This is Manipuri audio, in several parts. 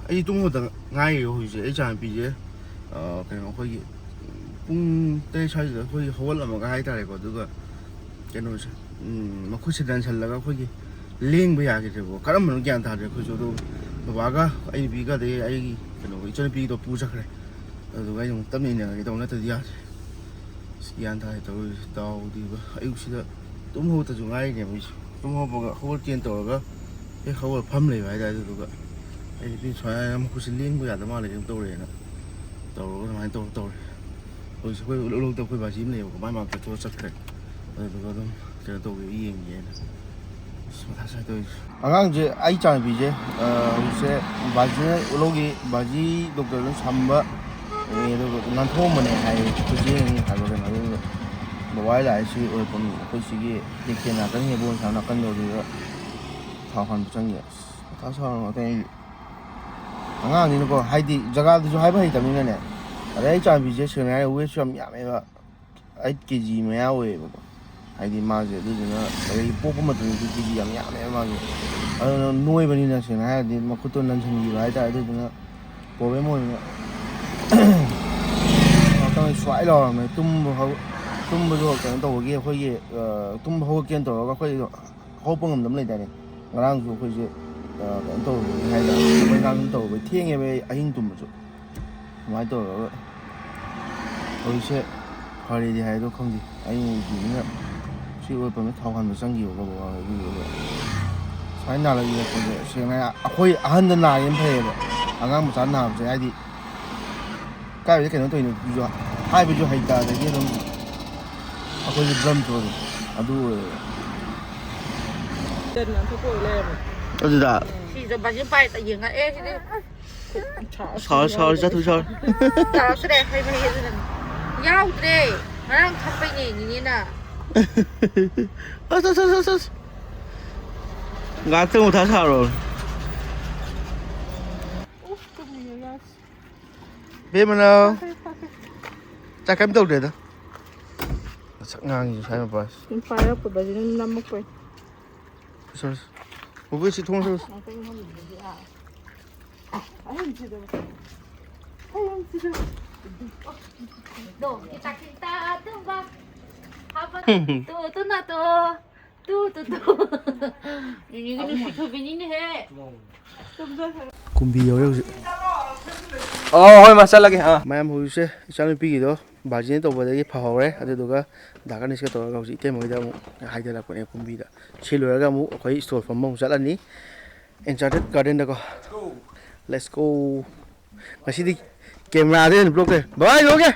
ꯑꯩ ꯇꯨꯝꯕꯗ ꯉꯥꯏꯔꯤ ꯍꯧꯖꯤꯛꯁꯦ ꯑꯩ ꯏꯆꯥꯅꯨꯄꯤꯁꯦ ꯀꯩꯅꯣ ꯑꯩꯈꯣꯏꯒꯤ ꯄꯨꯡ 8 ꯁ꯭ꯋꯥꯏꯁꯤꯗ ꯑꯩꯈꯣꯏꯒꯤ ꯍꯧꯒꯠꯂꯝꯃꯒ ꯍꯥꯏꯇꯥꯔꯦꯀꯣ ꯑꯗꯨꯒ ꯀꯩꯅꯣꯁꯦ ꯃꯈꯨꯠꯁꯦ ꯗꯟꯁꯜꯂꯒ ꯑꯩꯈꯣꯏꯒꯤ ꯂꯦꯡꯕ ꯌꯥꯈꯤꯗ꯭ꯔꯦꯕꯀꯣ ꯀꯔꯝꯕꯅꯣ ꯒ꯭ꯌꯥꯟ ꯇꯥꯗ꯭ꯔꯦ ꯑꯩꯈꯣꯏꯁꯨ ꯑꯗꯨ ꯕꯕꯥꯒ ꯑꯩ ꯅꯨꯄꯤꯒ ꯑꯗꯩ ꯑꯩꯒꯤ ꯀꯩꯅꯣ ꯏꯆꯟꯅꯨꯄꯤꯗꯣ ꯄꯨꯆꯠꯈ꯭ꯔꯦ ꯑꯗꯨꯒ ꯑꯩꯅ ꯑꯃꯨꯛ ꯇꯞꯅ ꯏꯟꯅꯔꯒꯦ ꯇꯧꯕ ꯅꯠꯇ꯭ꯔꯗꯤ ꯌꯥꯗ꯭ꯔꯦ ꯒ꯭ꯌꯥꯟ ꯇꯥꯔꯦ ꯇꯧꯔꯤꯁꯦ ꯗꯥꯎꯗꯤꯕ ꯑꯌꯨꯛꯁꯤꯗ ꯇꯨꯝ ꯍꯧꯒꯠꯇꯁꯨ ꯉꯥꯏꯔꯤꯅꯦꯕ ꯑꯩꯁꯦ ꯇꯨꯝ ꯍꯧꯒꯠꯄꯒ ꯍꯧꯒꯠꯀꯦꯅ ꯇꯧꯔꯒ ꯍꯦꯛ ꯍꯧꯒꯠ ꯐꯝ ꯂꯩꯕ ꯍꯥꯏꯇꯥꯔꯦ ꯑꯗꯨꯗꯨꯒ ꯑꯩ ꯅꯨꯄꯤ ꯁꯨꯃꯥꯏꯅ ꯃꯈꯨꯠꯁꯦ ꯂꯦꯡꯕ ꯌꯥꯗꯕ ꯃꯥꯜꯂꯦ ꯀꯩꯅꯣ ꯇꯧꯔꯦꯅ ꯇꯧꯔꯒ ꯑꯗꯨꯃꯥꯏꯅ ꯇꯧꯔꯦ ꯍꯧꯖꯤꯛꯁꯦ ꯑꯩꯈꯣꯏ ꯎꯂꯣꯛꯇ ꯑꯩꯈꯣꯏ ꯕꯥꯖꯤ ꯑꯃ ꯂꯩꯌꯦꯕꯀꯣ ꯃꯥꯏ ꯃꯅꯥꯛꯇ ꯊꯣꯛꯑ ꯆꯠꯈ꯭ꯔꯦ ꯑꯗꯨꯗꯨꯒ ꯑꯗꯨꯝ ꯀꯩꯅꯣ ꯇꯧꯒꯦ ꯌꯦꯡꯒꯦꯅ ꯃꯊꯥ ꯁꯥꯏ ꯇꯧꯔꯤꯁꯦ ꯑꯉꯥꯡꯁꯦ ꯑꯩ ꯏꯆꯥꯅꯨꯄꯤꯁꯦ ꯍꯧꯖꯤꯛꯁꯦ ꯕꯥꯖꯤꯅ ꯎꯂꯣꯒꯤ ꯕꯥꯖꯤ ꯗꯣꯛꯇꯔꯗꯨ ꯁꯝꯕ ꯑꯗꯨꯒ ꯅꯥꯟꯊꯣꯛꯑꯝꯕꯅꯦ ꯍꯥꯏꯌꯦ ꯑꯩꯈꯣꯏ ꯆꯦꯡꯅꯤ ꯍꯥꯏꯕ ꯀꯩꯅꯣ ꯑꯗꯨꯒ ꯕꯕꯥ ꯂꯥꯛꯑꯦ ꯁꯤ ꯑꯣꯏꯔꯛꯐꯝ ꯑꯩꯈꯣꯏ ꯁꯤꯒꯤ ꯇꯦꯛꯀꯦꯟ ꯅꯥꯀꯟ ꯌꯦꯕꯣꯟ ꯁꯥ ꯅꯥꯀꯟꯗꯣ ꯑꯗꯨꯗ ꯊꯥꯎ ꯍꯥꯟꯕ ꯆꯪꯉꯦ ꯃꯊꯥ ꯁꯥꯔ ꯉꯥꯛꯇꯪ ꯑꯩ ꯑꯉꯥꯡꯅꯤꯅꯀꯣ ꯍꯥꯏꯗꯤ ꯖꯒꯥꯗꯨꯁꯨ ꯍꯥꯏꯕ ꯍꯩꯇꯕꯅꯤꯅꯅꯦ ꯑꯗꯩ ꯑꯩ ꯏꯆꯥꯅꯨꯄꯤꯁꯦ ꯁꯦꯡꯅ ꯍꯥꯏꯔꯒ ꯋꯦꯠꯁꯨ ꯌꯥꯝ ꯌꯥꯝꯃꯦꯕ 8 kg ꯃꯌꯥ ꯑꯣꯏꯌꯦꯕꯀꯣ ꯍꯥꯏꯗꯤ ꯃꯥꯁꯦ ꯑꯗꯨꯗꯨꯅ ꯑꯗꯒꯤ ꯄꯣꯛꯄ ꯃꯇꯝꯗꯁꯨ kg ꯌꯥꯝ ꯌꯥꯝꯃꯦꯕ ꯃꯥꯁꯦ ꯑꯗꯨꯅ ꯅꯣꯏꯕꯅꯤꯅ ꯁꯦꯡꯅ ꯍꯥꯏꯔꯗꯤ ꯃꯈꯨꯠꯇꯣ ꯅꯟꯁꯤꯟꯈꯤꯕ ꯍꯥꯏꯇꯥꯔꯦ ꯑꯗꯨꯗꯨꯅ ꯄ꯭ꯔꯣꯕ꯭ꯂꯦꯝ ꯑꯣꯏꯕꯅ ꯉꯥꯛꯇꯪ ꯁ꯭ꯋꯥꯏ ꯂꯥꯎꯔꯝꯃꯦ ꯇꯨꯝꯕꯁꯨ ꯀꯩꯅꯣ ꯇꯧꯕꯒꯤ ꯑꯩꯈꯣꯏꯒꯤ ꯇꯨꯝꯕ ꯍꯧꯒꯠꯀꯦꯅ ꯇꯧꯔꯒ ꯑꯩꯈꯣꯏ ꯍꯧꯒꯠꯄ ꯉꯝꯗꯕ ꯂꯩꯇꯥꯔꯦ ꯉꯔꯥꯡꯁꯨ ꯑꯩꯈꯣꯏꯁꯦ ꯀꯩꯅꯣ ꯇꯧꯔꯨꯕꯒꯤ ꯍꯥꯏꯇꯥꯔꯦ ꯊꯕꯛ ꯏꯪꯈꯥꯡ ꯇꯧꯔꯨꯕꯒꯤ ꯊꯦꯡꯉꯦꯕ ꯑꯩ ꯑꯍꯤꯡ ꯇꯨꯝꯕꯁꯨ ꯑꯗꯨꯃꯥꯏꯅ ꯇꯧꯔꯒ ꯍꯧꯖꯤꯛꯁꯦ ꯐꯔꯦꯗꯤ ꯍꯥꯏ ꯑꯗꯣ ꯈꯪꯗꯦ ꯑꯩ ꯅꯨꯄꯤꯁꯤꯅ ꯁꯤ ꯑꯣꯏꯄꯝꯗ ꯊꯥꯎ ꯍꯥꯟꯕ ꯆꯪꯈꯤꯕꯀꯣ ꯕꯕꯥ ꯑꯗꯨꯗꯨꯒ ꯁꯨꯃꯥꯏꯅ ꯅꯥꯔꯛꯄꯁꯦ ꯁꯦꯡꯅ ꯑꯩꯈꯣꯏ ꯑꯍꯟꯗ ꯅꯥꯒꯦꯅ ꯐꯩꯌꯦꯕ ꯑꯉꯥꯡ ꯃꯆꯥ ꯅꯥꯕꯁꯦ ꯍꯥꯏꯗꯤ ꯀꯥꯏꯗ ꯀꯩꯅꯣ ꯇꯧꯔꯤꯅꯣ ꯍꯥꯏꯕꯁꯨ ꯍꯩꯇ ꯑꯗꯒꯤ ꯑꯗꯨꯝ ꯑꯩꯈꯣꯏꯁꯦ ꯕ꯭ꯔꯝꯁꯨ ꯑꯗꯨꯝ ꯑꯗꯨ ꯑꯣꯏꯌꯦꯕ ꯑꯗꯨꯗ ꯁꯤꯗ ꯕꯥꯖꯤ ꯄꯥꯏ ꯌꯦꯡꯉꯛꯑꯦ ꯁꯤꯗꯤ ꯁꯥꯎꯔ ꯆꯠꯊꯣꯛ ꯁꯥꯎꯔ ꯇꯥꯔꯛꯇ꯭ꯔꯦ ꯍꯩꯕꯅꯤ ꯑꯗꯨꯅꯅꯤ ꯌꯥꯎꯗ꯭ꯔꯦ ꯉꯔꯥꯡ ꯊꯛꯄꯩꯅꯦ ꯅꯤꯅꯦꯅ ꯑꯁ ꯉꯥꯛꯇꯪ ꯃꯊꯥ ꯁꯥꯔꯣ ꯕꯦꯃꯅꯥꯎ ꯆꯥꯛ ꯀꯩꯝ ꯇꯧꯗ꯭ꯔꯦꯗ ꯃꯁꯛ ꯉꯥꯡꯉꯤꯁꯦ ꯁ꯭ꯋꯥꯏ ꯃꯄꯥꯁꯦ ꯄꯥꯏꯔꯛꯄꯗꯁꯤꯅ ꯅꯝꯃꯛꯄꯩ ꯕꯨꯕꯣꯏ ꯁꯤ ꯊꯣꯡ ꯁꯧ ꯀꯨꯝꯕꯤ ꯌꯧꯔꯦ ꯍꯧꯖꯤꯛ ꯍꯣꯏ ꯃꯥ ꯆꯠꯂꯒꯦ ꯃꯌꯥꯝ ꯍꯧꯖꯤꯛꯁꯦ ꯏꯆꯥꯅꯨꯄꯤꯒꯤꯗꯣ ꯕꯥꯔꯖꯤꯅ ꯇꯧꯕꯗꯒꯤ ꯐꯍꯧꯔꯦ ꯑꯗꯨꯗꯨꯒ ꯗꯥꯀꯅꯤꯁꯀ ꯇꯧꯔꯒ ꯍꯧꯖꯤꯛ ꯏꯇꯩꯃꯣꯏꯗ ꯑꯃꯨꯛ ꯍꯥꯏꯊꯔꯛꯄꯅꯦ ꯀꯨꯝꯕꯤꯗ ꯁꯤ ꯂꯣꯏꯔꯒ ꯑꯃꯨꯛ ꯑꯩꯈꯣꯏ ꯁ꯭ꯇꯣꯜ ꯐꯝꯕ ꯑꯃꯨꯛ ꯆꯠꯂꯅꯤ ꯑꯦꯟꯆꯥꯔꯇꯦꯠ ꯒꯥꯔꯗꯦꯟꯗꯀꯣ ꯂꯦꯠꯁ ꯒꯣ ꯉꯁꯤꯗꯤ ꯀꯦꯃꯦꯔꯥꯗ ꯍꯦꯟꯅ ꯕ꯭ꯂꯣꯛ ꯇꯧꯋꯦ ꯕꯕꯥ ꯌꯧꯔꯒꯦ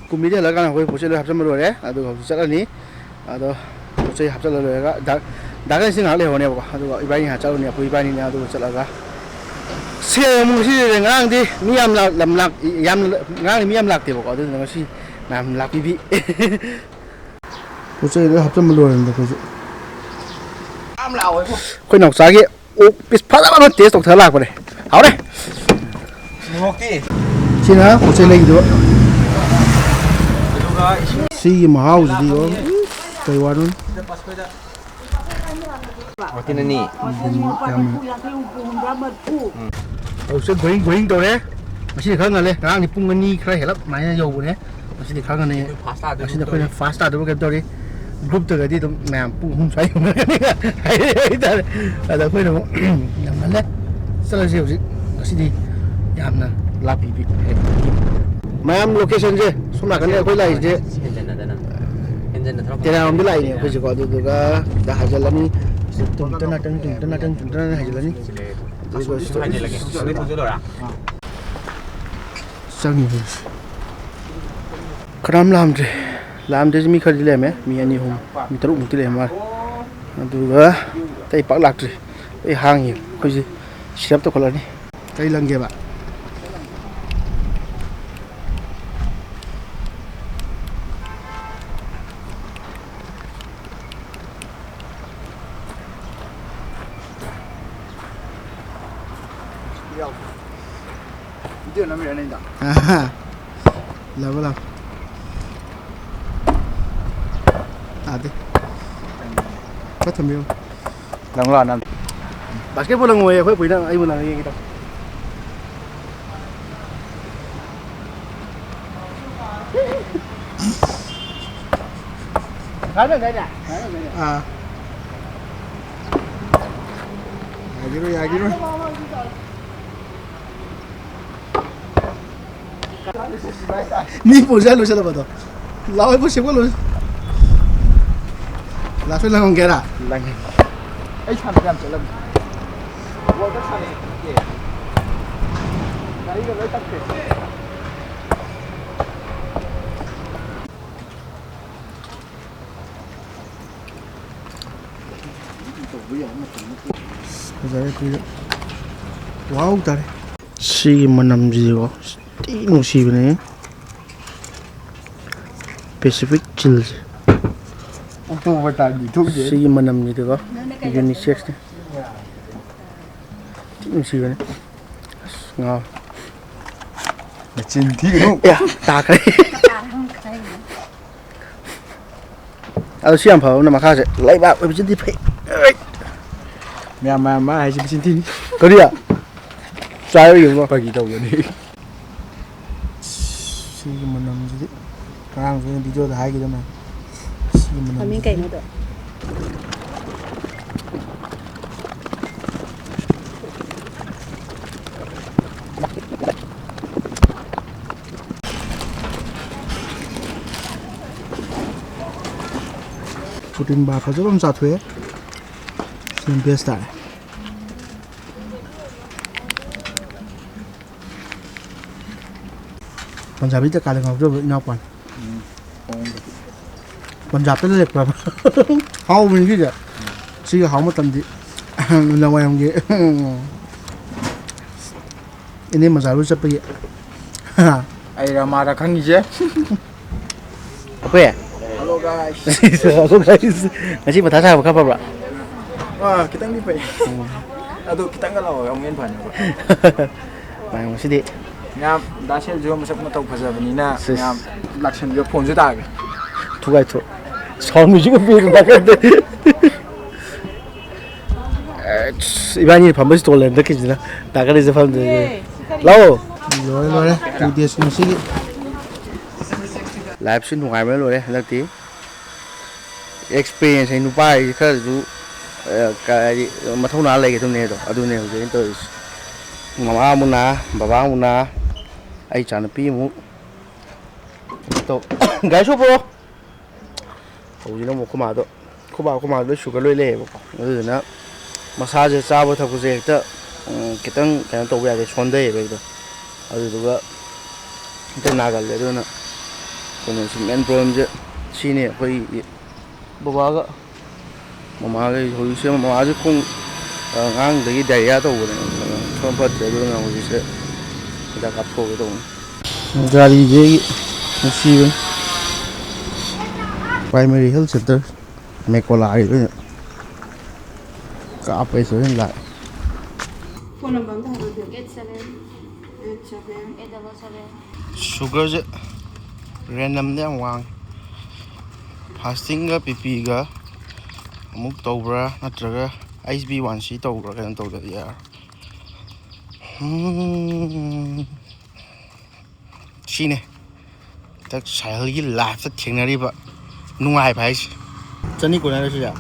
ꯀꯨꯝꯕꯤꯗ ꯍꯜꯂꯛꯑꯀꯥꯟꯗ ꯑꯩꯈꯣꯏ ꯄꯣꯠ ꯆꯩ ꯂꯣꯏ ꯍꯥꯞꯆꯤꯟꯕ ꯂꯣꯏꯔꯦ ꯑꯗꯨꯒ ꯍꯧꯖꯤꯛ ꯆꯠꯂꯅꯤ ꯑꯗꯣ ꯄꯣꯠ ꯆꯩ ꯍꯥꯞꯆꯤꯜꯂ ꯂꯣꯏꯔꯒ ꯗꯥꯀꯅꯤꯁꯤ ꯉꯥꯏꯍꯥꯛ ꯂꯩꯍꯧꯅꯦꯕꯀꯣ ꯑꯗꯨꯒ ꯏꯕꯥꯅꯤ ꯉꯥꯏꯍꯥꯛ ꯆꯠꯂꯅꯤ ꯑꯩꯈꯣꯏ ꯏꯕꯥꯅꯤꯅꯦ ꯑꯗꯨꯒ ꯆꯠꯂꯒ ꯁꯦꯝ ꯉꯁꯤꯁꯦ ꯉꯔꯥꯡꯗꯤ ꯃꯤ ꯉꯔꯥꯡꯗꯤ ꯃꯤ ꯌꯥꯝ ꯂꯥꯛꯇꯦꯕꯀꯣ ꯑꯗꯨꯗꯨꯅ ꯉꯁꯤ ꯃꯌꯥꯝ ꯂꯥꯛꯄꯤꯕꯤ ꯄꯣꯠ ꯆꯩ ꯂꯣꯏ ꯍꯥꯞꯆꯤꯟꯕ ꯂꯣꯏꯔꯕꯅꯤꯗ ꯑꯩꯈꯣꯏꯁꯨ ꯑꯩꯈꯣꯏ ꯅꯥꯎꯆꯥꯒꯤ ꯑꯣꯛ ꯄꯤꯁ ꯐꯖꯕ ꯑꯃ ꯇꯦꯁ ꯇꯧꯊꯔ ꯂꯥꯛꯄꯅꯦ ꯍꯥꯎꯔꯦ ꯁꯤꯅ ꯄꯣꯠ ꯆꯩ ꯂꯩꯈꯤꯗꯕ ꯁꯤꯒꯤ ꯃꯍꯥꯎꯁꯤꯗꯤ ꯀꯩ ꯋꯥꯅꯣ ꯍꯧꯖꯤꯛ ꯒꯣꯌꯤꯡ ꯇꯧꯔꯦ ꯉꯁꯤꯗꯤ ꯈꯔ ꯉꯜꯂꯦ ꯉꯔꯥꯡꯗꯤ ꯄꯨꯡ 2 ꯈꯔ ꯍꯦꯜꯂꯞ ꯑꯗꯨꯃꯥꯏꯅ ꯌꯧꯕꯅꯦ ꯉꯁꯤꯗꯤ ꯈꯔ ꯉꯟꯅ ꯉꯁꯤꯗꯤ ꯑꯩꯈꯣꯏꯅ ꯐꯥꯁ ꯇꯥꯗꯕ ꯀꯩꯅꯣ ꯇꯧꯔꯤ ꯒ꯭ꯔꯨꯞꯇꯒꯗꯤ ꯑꯗꯨꯝ ꯃꯌꯥꯝ ꯄꯨꯡ 3 ꯁ꯭ꯋꯥꯏ ꯌꯧꯅꯒꯅꯤ ꯍꯥꯏꯇꯥꯔꯦ ꯑꯗ ꯑꯩꯈꯣꯏꯅ ꯑꯃꯨꯛ ꯌꯥꯝ ꯉꯜꯂꯦ ꯆꯠꯂꯁꯤ ꯍꯧꯖꯤꯛ ꯉꯁꯤꯗꯤ ꯌꯥꯝꯅ ꯂꯥꯞꯄꯤꯕꯤ ꯃꯌꯥꯝ ꯂꯣꯀꯦꯁꯟꯁꯦ ꯁꯣꯝ ꯅꯥꯀꯟꯗ ꯑꯩꯈꯣꯏ ꯂꯥꯛꯏꯁꯦ ꯇꯦꯔꯥꯔꯣꯝꯗ ꯂꯥꯛꯏꯅꯦ ꯑꯩꯈꯣꯏꯁꯦꯀꯣ ꯑꯗꯨꯗꯨꯒ ꯁꯤꯗ ꯍꯥꯏꯖꯤꯜꯂꯅꯤ ꯇꯨꯝꯇꯅ ꯍꯥꯏꯖꯤꯜꯂꯅꯤ ꯆꯪꯉꯤ ꯀꯅꯥꯝ ꯂꯥꯛꯑꯝꯗ꯭ꯔꯤꯁꯦ ꯃꯤ ꯈꯔꯗꯤ ꯂꯩꯔꯝꯃꯦ ꯃꯤ 2 3 ꯃꯤ 6 ꯃꯨꯛꯇꯤ ꯂꯩꯔꯝ ꯃꯥꯜꯂꯦ ꯑꯗꯨꯒ ꯑꯇꯩ ꯄꯥꯛ ꯂꯥꯛꯇ꯭ꯔꯤ ꯑꯩ ꯍꯥꯡꯉꯤ ꯑꯩꯈꯣꯏꯁꯦ ꯁꯤꯔꯞ ꯇꯧꯈꯠꯂꯅꯤ ꯀꯔꯤ ꯂꯪꯒꯦꯕ Video namanya ini tak? Lama ada. Kau tembel. Lang 바스켓볼 는 거에 거의 보이나 아이고 나 얘기다. 가면 되냐? 아. 야기로. Ni po siya lo siya ba to? Laway po siya ko lo. Last lang ang gera. Lang. Ay, chạm chạm trở lầm. Vô tất cả này. Đấy là lấy tắt kìa. Wow tare. Si manam ji ko. Ti no si bane. Pacific chill. Không phải tại bị thuốc gì. Si manam ni ko. Unisex ne. Ti no si bane. Ngon. Là chín thi đúng không? Ya, ta cái. Siam phao nằm khác sẽ lấy bạc với chân đi phải. Mà hay chín thi. Có đi à? Sai rồi không? Phải gì đâu vậy đi. Si manam ji. Kang so đi cho hai cái đó mà. Si manam. Miếng cày nữa được. Putin ba phải rất là thuế. Xin biết tại. Punjabi tất cả đều học được nhau còn. Punjabi nó lệch vào. Hậu mình cái gì? Chỉ hậu một tầm gì? Là ngoài không gì? Ini masalah lu siapa ya? Ai ra mà ra khăn gì chứ? Apa ya? Hello guys. Halo guys. Nasi patah apa kabar, Pak? Wah, kita ini Pak. Aduh, kita enggak lawa ông Yên Phản Pak. Này một đi. Ngam, đã xem chưa mà sắp mà tàu phải giờ bên nè. Ngam, lạc xem được phone chưa ta kìa. Thu gai thu. Xong mình cũng biết là cái đấy. Ibani phambai store lên đó cái gì đó. Ta cái này sẽ phàm được. Lâu. Rồi đấy. Chủ đề xuống xí. Live xin ngoài mới rồi đấy, lần tí. Experience hay nuôi bay khá là chú cái mà thông nào lấy cái thông này rồi, ở đây này rồi tôi mama muốn na, baba muốn na, ai chán pi mu, to gái số pro, hầu như nó một cái mà đôi sugar lôi lệ, rồi nó massage cha vào thằng cái gì đó, cái tăng cái tàu bây giờ chọn đây vậy đó, rồi đó cái nào cái đấy đó, còn là some end problem chứ, chi này phải baba cái mama cái hồi xưa mama chứ không ngang cái đầy ra đâu rồi, không phải để đâu nào hồi xưa người ta cắt khô cái đâu, gari gì, xí vậy, primary health center, mẹ có lại rồi, cả bây giờ hiện lại, Phone number 다 해도 돼. 8787 sugar chứ, random đấy hoàng, fasting cái pp cái múc tàu bra, nát ra HB1C tàu bra cái tàu đấy ya, xí này, ta xài hơi lạ rất thiệt này đi bạn, nung ai phải, chân đi của này là gì à?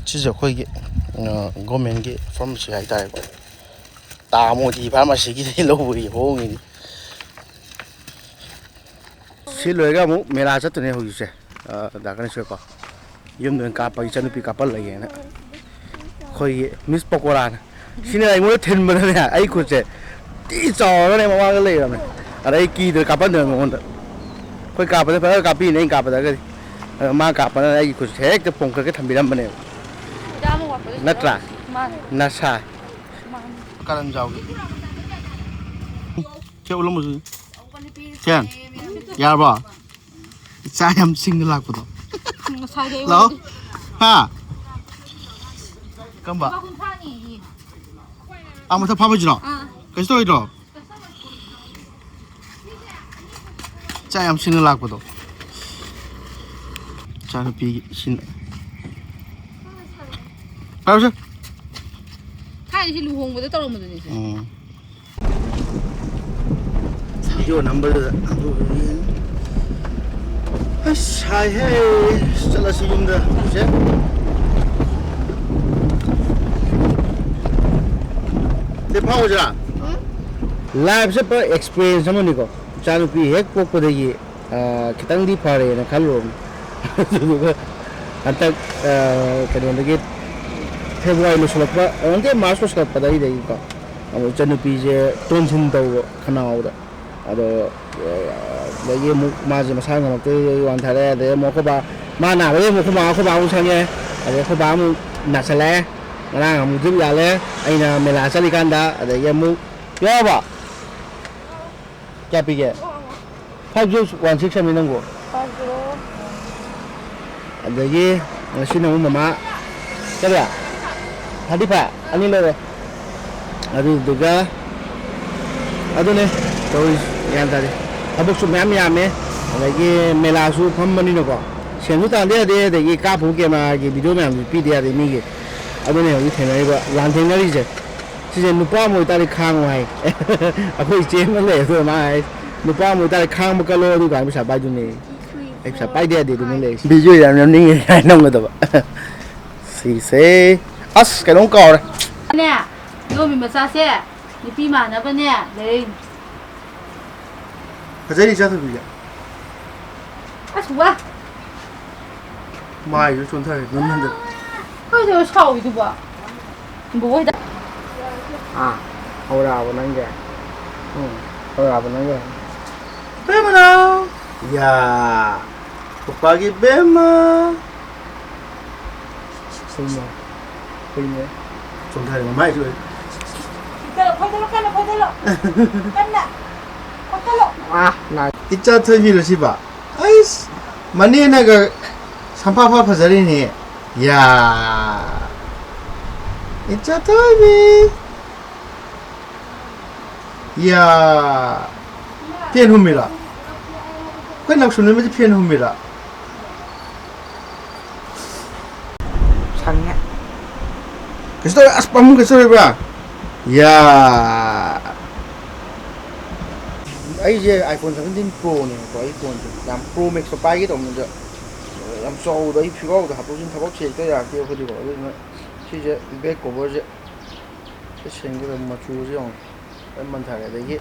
진짜 거기 government pharmacy hay tại ta mua thì pharmacy cái lâu rồi hố người xin lỗi các mẹ là rất là hồi sẽ đã cái này có yếm đường cà phê chân bị cà phê lại nè khơi miss pakora xin lỗi mua thêm bên này ai cũng sẽ đi chợ cái này mà qua cái này rồi ở đây kỳ được cà phê đường ngon đấy khơi cà phê phải cà phê này cà phê cái mà cà phê này cũng sẽ cái phong cái thằng bị làm bên này nát ra nát sai cái giàu chơi lắm rồi chơi ya ba sai em sinh lạc của nó lâu ha cầm bả à mà thằng pha bây giờ cái story đó ꯆꯥ ꯌꯥꯝ ꯁꯤꯟꯅ ꯂꯥꯛꯄꯗꯣ ꯆꯥ ꯅꯨꯄꯤꯒꯤ ꯁꯤꯟ ꯄꯥꯎꯁꯦ ꯊꯥꯏꯅꯁꯤ ꯂꯨꯍꯣꯡꯕꯗ ꯇꯧꯔꯝꯕꯗꯨꯅꯤ ꯁꯦ ꯚꯤꯗꯤꯑꯣ ꯅꯝꯕꯔꯗꯨꯗ ꯑꯁ ꯍꯥꯏꯍꯦ ꯆꯠꯂꯁꯤ ꯌꯨꯝꯗ ꯍꯧꯖꯤꯛꯁꯦ ꯐꯥꯎꯁꯤꯔꯥ ꯂꯥꯏꯐ ꯆꯠꯄ ꯑꯦꯛꯁꯄꯤꯔꯤꯌꯦꯟꯁ ꯑꯃꯅꯤꯀꯣ ꯏꯆꯥꯅꯨꯄꯤ ꯍꯦꯛ ꯄꯣꯛꯄꯗꯒꯤ ꯈꯤꯇꯪꯗꯤ ꯐꯔꯦꯅ ꯈꯜꯂꯨꯔꯕꯅꯤ ꯑꯗꯨꯗꯨꯒ ꯍꯟꯗꯛ ꯀꯩꯅꯣꯗꯒꯤ ꯐꯦꯕ꯭ꯔꯨꯋꯥꯔꯤ ꯂꯣꯏꯁꯤꯜꯂꯛꯄ ꯅꯠꯇꯦ ꯃꯥꯔꯆ ꯂꯣꯏꯁꯤꯜꯂꯛꯄꯗꯒꯤꯀꯣ ꯑꯃꯨꯛ ꯏꯆꯟꯅꯨꯄꯤꯁꯦ ꯇꯣꯟꯁꯤꯟ ꯇꯧꯕ ꯈꯅꯥꯎꯗ ꯑꯗꯣ ꯑꯗꯒꯤ ꯑꯃꯨꯛ ꯃꯥꯁꯦ ꯃꯁꯥ ꯉꯝꯃꯛꯇꯣꯏ ꯋꯥꯟꯊꯔꯦ ꯑꯗꯩ ꯑꯃꯨꯛ ꯑꯩꯈꯣꯏ ꯕꯥ ꯃꯥ ꯅꯥꯕꯗꯒꯤ ꯑꯃꯨꯛ ꯑꯩꯈꯣꯏ ꯕꯥ ꯑꯃꯨꯛ ꯁꯪꯉꯦ ꯑꯗꯩ ꯑꯩꯈꯣꯏ ꯕꯥ ꯑꯃꯨꯛ ꯅꯥꯁꯤꯜꯂꯛꯑꯦ ꯉꯔꯥꯡ ꯑꯃꯨꯛ ꯗ꯭ꯔꯤꯞ ꯌꯥꯜꯂꯦ ꯑꯩꯅ ꯃꯦꯂꯥ ꯆꯠꯂꯤꯀꯥꯟꯗ ꯑꯗꯒꯤ ꯑꯃꯨꯛ ꯌꯥꯎꯔꯕ ꯀꯌꯥ ꯄꯤꯒꯦ 5016 ꯍꯥꯏꯕꯅꯤ ꯅꯪꯕꯨ ꯑꯗꯒꯤ ꯉꯁꯤꯅ ꯑꯃꯨꯛ ꯃꯃꯥ ꯀꯔꯤ 35 ꯑꯅꯤ ꯂꯩꯔꯦ ꯑꯗꯨꯗꯨꯒ ꯑꯗꯨꯅꯦ ꯇꯧꯔꯤꯁꯤ ꯒ꯭ꯌꯥꯟ ꯇꯥꯗꯦ ꯊꯕꯛꯁꯨ ꯃꯌꯥꯝ ꯌꯥꯝꯃꯦ ꯑꯗꯒꯤ ꯃꯦꯂꯥꯁꯨ ꯐꯝꯕꯅꯤꯅꯀꯣ ꯁꯦꯟꯁꯨ ꯇꯥꯟꯗ ꯌꯥꯗꯦ ꯑꯗꯒꯤ ꯀꯥꯞꯄꯨ ꯀꯦꯃꯦꯔꯥꯒꯤ ꯚꯤꯗꯤꯑꯣ ꯃꯌꯥꯝꯁꯨ ꯄꯤꯗ ꯌꯥꯗꯦ ꯃꯤꯒꯤ ꯑꯗꯨꯅꯦ ꯍꯧꯖꯤꯛ ꯊꯦꯡꯅꯔꯤꯕ ꯂꯥꯟꯊꯦꯡꯅꯔꯤꯁꯦ ꯁꯤꯁꯦ ꯅꯨꯄꯥ ꯑꯃ ꯑꯣꯏꯇꯥꯔꯗꯤ ꯈꯥꯡꯉꯨ ꯍꯥꯏ ꯑꯩꯈꯣꯏ ꯏꯆꯦ ꯑꯃ ꯂꯩ ꯑꯗꯨ ꯃꯥ ꯍꯥꯏ ꯅꯨꯄꯥ ꯑꯃ ꯑꯣꯏꯇꯥꯔꯗꯤ ꯈꯥꯡꯕ ꯀꯜꯂꯣ ꯑꯗꯨ ꯀꯥꯟꯗ ꯄꯩꯁꯥ ꯄꯥꯏꯗꯨꯅꯦ ꯑꯩ ꯄꯩꯁꯥ ꯄꯥꯏꯗ ꯌꯥꯗꯦ ꯑꯗꯨꯅ ꯂꯩꯔꯤꯁꯦ ꯚꯤꯗꯤꯑꯣ ꯌꯥꯝ ꯅꯝꯅꯤꯡꯉꯦ ꯍꯥꯏꯅ ꯅꯝꯒꯗꯕ ꯁꯤꯁꯦ ꯑꯁ ꯀꯩꯅꯣꯝ ꯀꯥꯎꯔꯦ ꯅꯦ ꯌꯣꯝꯃꯤ ꯃꯆꯥꯁꯦ ꯅꯨꯄꯤ ꯃꯥꯟꯅꯕꯅꯦ ꯂꯩ ꯐꯖꯩ ꯏꯆꯥꯊꯣꯏꯕꯤꯁꯦ ꯑꯁ ꯋꯥ ꯃꯥꯏꯁꯨ ꯆꯣꯟꯊꯔꯦ ꯅꯝꯍꯟꯗ ꯀꯩꯗꯧ ꯁꯥꯎꯏꯗꯨꯕꯣ ꯕꯣꯏꯗ ꯍꯧꯔꯛꯑꯕ ꯅꯪꯒꯤ ꯍꯧꯔꯛꯑꯕ ꯅꯪꯒꯤ ꯕꯦꯝꯃꯅ ꯌꯥ ꯄꯄꯥꯒꯤ ꯕꯦꯝꯃ ꯀꯩꯅꯣ ꯆꯣꯟꯊꯔꯦ ꯃꯃꯥꯏꯁꯨ ꯐꯣꯏꯗꯠꯂꯣ ꯀꯟꯅ ꯐꯣꯏꯗꯠꯂꯣ ꯀꯟꯅ ꯐꯣꯏꯗꯠꯂꯣ ꯏꯆꯥ ꯊꯣꯏꯕꯤꯔꯣ ꯁꯤꯕ ꯑꯩꯁ ꯃꯅꯦꯅꯒ ꯁꯝꯐꯥꯐꯥ ꯐꯖꯔꯤꯅꯦ ꯌꯥ 이차 토비 이야 피엔 홈이라 그냥 낙수는 뭐지 피엔 홈이라 상해. 그래서 아스밤 그 소리 봐 이야 이제 아이폰 17 프로네 아이폰 양 프로 맥스 빠이기도 없는데 양 싸우다 이 피가오도 하도진 타고 제일 때야 끼어 가지고 시제 200고버지 생각을 맞추지 용 얼마 타게 되게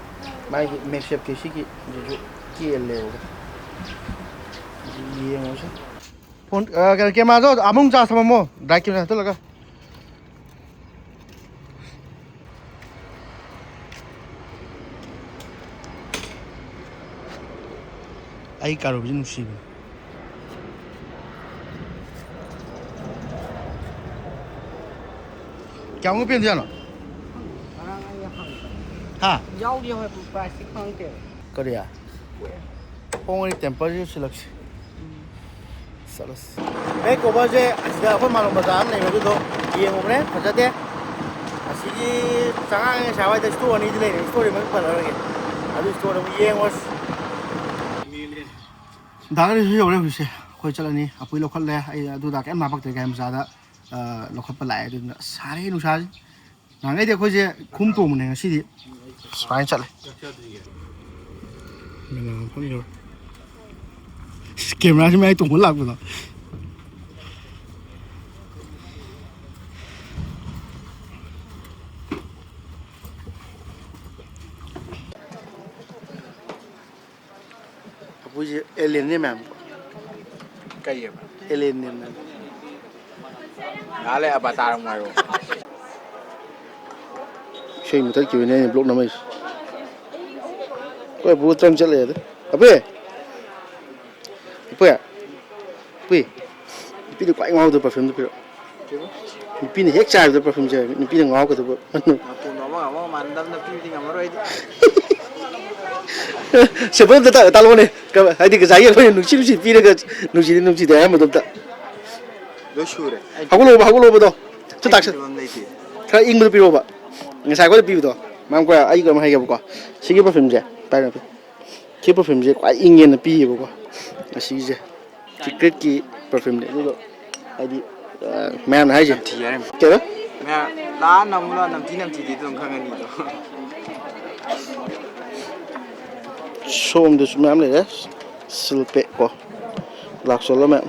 많이 맥샵 계시기 이제 끼엘래요 이해모시 폰 그렇게 맞아 아몽 자 삼아 뭐 라이키나 들어가 아이 까르비 누시비 Cháu có biết gì nào? Hả? Dâu đi hồi bà sẽ không kể. Có đi à? Không đi tempo chứ sẽ lắc. Salas. Mấy cô bao giờ đã phải mang một đám này mà tôi đâu? Gì mà đấy? Phải thế? Así sáng anh sáng mai tới store này đi lên store mới phải là cái. À đi store mới yên quá. Đã cái gì rồi đấy khôi cho anh đi. À bây giờ khôi lẽ, tôi đã cái mà bắt được cái gì đó. ꯂꯧꯈꯠꯄ ꯂꯥꯛꯑꯦ ꯑꯗꯨꯅ ꯁꯥꯔꯦ ꯅꯨꯡꯁꯥꯁꯤ ꯅꯍꯥꯟꯒꯩꯗꯤ ꯑꯩꯈꯣꯏꯁꯦ ꯈꯨꯝ ꯇꯣꯡꯕꯅꯦ ꯉꯁꯤꯗꯤ ꯁꯨꯃꯥꯏꯅ ꯆꯠꯂꯦ ꯃꯐꯝ ꯌꯧꯔꯦ ꯀꯦꯃꯦꯔꯥꯁꯤ ꯃꯌꯥꯏ ꯇꯣꯡꯕ ꯂꯥꯛꯄꯗꯣ ꯑꯩꯈꯣꯏꯁꯦ ꯑꯦꯂꯦꯟꯅꯦ ꯃꯌꯥꯝ Cây mà. ꯑꯦꯂꯦꯟꯅꯦ Đó là avatar ngoài rồi. Chơi một cái kiểu này blog nằm ấy. Có bố trăng chếtเลยđấy. Abe. Abe. Abe. Pi được quậy ngao từ perfume từ pi. Pi này hết chai từ perfume chơi. Pi này ngao cái từ. Aku ngomong mantap tapi di kamar itu. Sebelum kita tahu nih, hadi ke saya kan nusi pi cái nusi dah mà tuh. Lo sure. Hago lo betul. Itu tak sih. Kalau ing betul piro pak. Nggak saya kau pi betul. Mang kau ayi kau mahal kau. Sih perfume je. Pai nanti. ꯁꯤ ꯄꯔꯐ꯭ꯌꯨꯝꯁꯦ ꯈ꯭ꯋꯥꯏ ꯏꯪꯉꯦꯅ ꯄꯤꯌꯦꯕꯀꯣ ꯑꯁꯤꯁꯦ ꯁꯤꯀ꯭ꯔꯦꯠꯀꯤ ꯄꯔꯐ꯭ꯌꯨꯝꯅꯦ ꯑꯗꯨꯒ ꯍꯥꯏꯗꯤ ꯃꯌꯥꯝꯅ ꯍꯥꯏꯁꯦ ꯊꯤ ꯍꯥꯏꯔꯝ ꯀꯩꯅꯣ ꯃꯌꯥꯝ ꯂꯥꯛꯑ ꯅꯝꯃꯨ ꯅꯝꯊꯤꯗꯤ ꯑꯗꯨꯝ ꯈꯪꯉꯅꯤꯗꯣ ꯁꯣꯝꯗꯁꯨ ꯃꯌꯥꯝ ꯂꯩꯔꯦ ꯁꯤꯜꯄꯦꯛ ꯀꯣ ꯂꯥꯛꯁꯣꯜꯂ ꯃꯌꯥꯝ